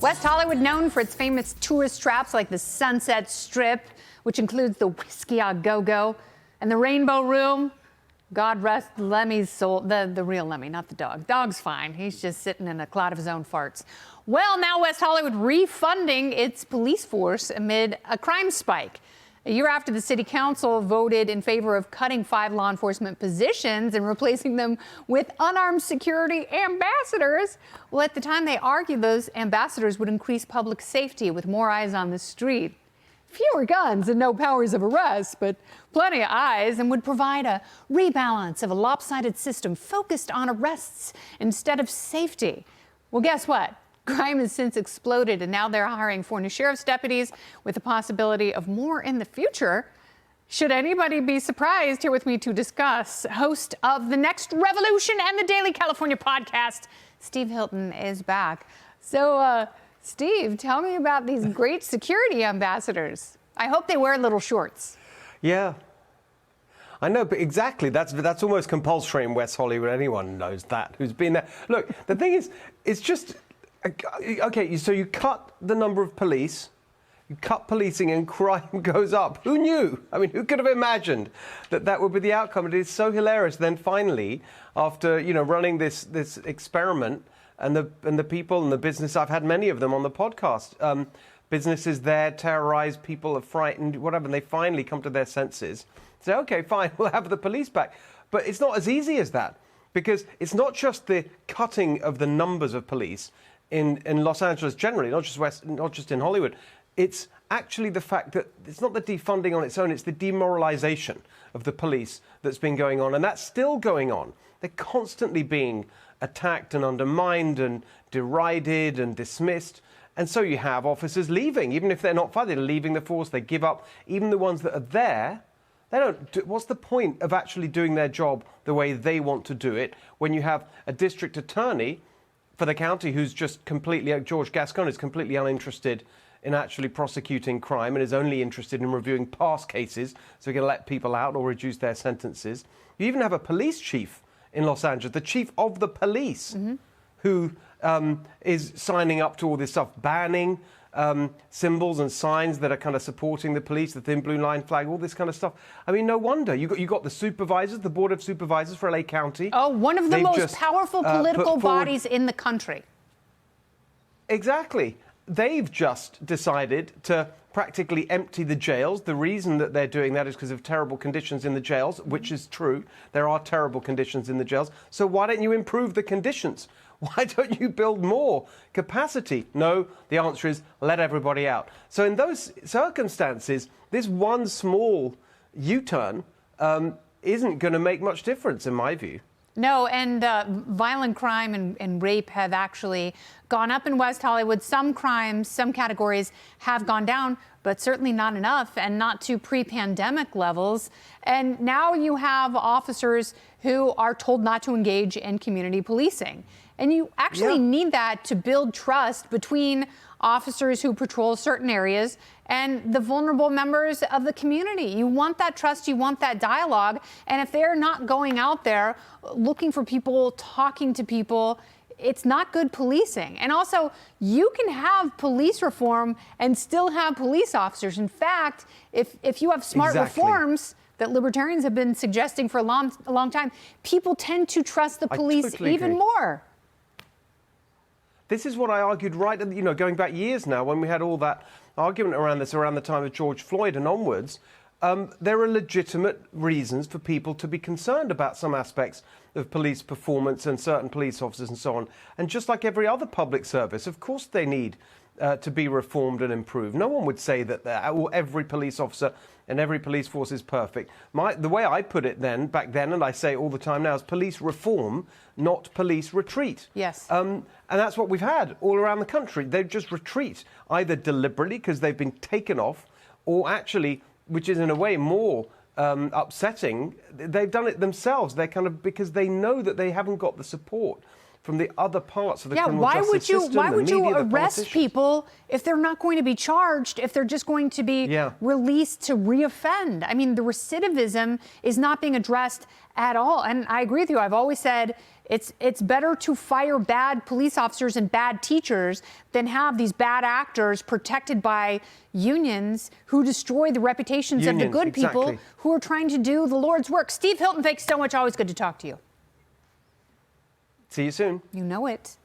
West Hollywood, known for its famous tourist traps like the Sunset Strip, which includes the Whiskey A Go-Go and the Rainbow Room. God rest Lemmy's soul, the real Lemmy, not the dog. Dog's fine. He's just sitting in a cloud of his own farts. Well, now West Hollywood refunding its police force amid a crime spike. A year after the city council voted in favor of cutting 5 law enforcement positions and replacing them with unarmed security ambassadors. Well, at the time they argued those ambassadors would increase public safety with more eyes on the street. Fewer guns and no powers of arrest, but plenty of eyes, and would provide a rebalance of a lopsided system focused on arrests instead of safety. Well, guess what? Crime has since exploded, and now they're hiring 4 new sheriff's deputies with the possibility of more in the future. Should anybody be surprised? Here with me to discuss, host of The Next Revolution and the Daily California podcast, Steve Hilton is back. So, Steve, tell me about these great security ambassadors. I hope they wear little shorts. Yeah. I know, but exactly. That's almost compulsory in West Hollywood. Anyone knows that who's been there. Look, the thing is, it's just... Okay, so you cut the number of police, you cut policing and crime goes up. Who knew? I mean, who could have imagined that that would be the outcome? It is so hilarious. Then finally, after, running this experiment and the people and the business, I've had many of them on the podcast, businesses there terrorized, people are frightened, whatever, and they finally come to their senses. Say, okay, fine, we'll have the police back. But it's not as easy as that, because it's not just the cutting of the numbers of police in Los Angeles generally, not just in Hollywood. It's actually the fact that it's not the defunding on its own, it's the demoralization of the police that's been going on, and that's still going on. They're constantly being attacked and undermined and derided and dismissed. And so you have officers leaving, even if they're not fighting, they're leaving the force, they give up. Even the ones that are there, they don't. What's the point of actually doing their job the way they want to do it when you have a district attorney for the county who's just completely, George Gascon is completely uninterested in actually prosecuting crime and is only interested in reviewing past cases so he can let people out or reduce their sentences. You even have a police chief in Los Angeles, the chief of the police, who is signing up to all this stuff, banning symbols and signs that are kind of supporting the police, the thin blue line flag, all this kind of stuff. I mean, no wonder. You got the supervisors, the Board of Supervisors for LA County. Oh, one of the most powerful political bodies in the country. Exactly. They've just decided to practically empty the jails. The reason that they're doing that is because of terrible conditions in the jails, which is true. There are terrible conditions in the jails. So why don't you improve the conditions? Why don't you build more capacity? No, the answer is let everybody out. So in those circumstances, this one small U-turn isn't going to make much difference, in my view. No, and violent crime and rape have actually gone up in West Hollywood. Some crimes, some categories have gone down, but certainly not enough and not to pre-pandemic levels. And now you have officers who are told not to engage in community policing. And you actually need that to build trust between officers who patrol certain areas and the vulnerable members of the community. You want that trust, you want that dialogue. And if they're not going out there looking for people, talking to people, it's not good policing. And also, you can have police reform and still have police officers. In fact, if you have smart reforms that libertarians have been suggesting for a long time, people tend to trust the police even more. This is what I argued right at, going back years now when we had all that argument around this around the time of George Floyd and onwards. There are legitimate reasons for people to be concerned about some aspects of police performance and certain police officers and so on. And just like every other public service, of course they need to be reformed and improved. No one would say that every police officer and every police force is perfect. The way I put it back then, and I say it all the time now, is police reform, not police retreat. Yes. And that's what we've had all around the country. They just retreat, either deliberately because they've been taken off, or actually, which is in a way more upsetting, they've done it themselves. They're because they know that they haven't got the support from the other parts of the criminal justice system. Why would you arrest people if they're not going to be charged, if they're just going to be released to reoffend? I mean, the recidivism is not being addressed at all. And I agree with you. I've always said It's better to fire bad police officers and bad teachers than have these bad actors protected by unions who destroy the reputations of the good people who are trying to do the Lord's work. Steve Hilton, thanks so much. Always good to talk to you. See you soon. You know it.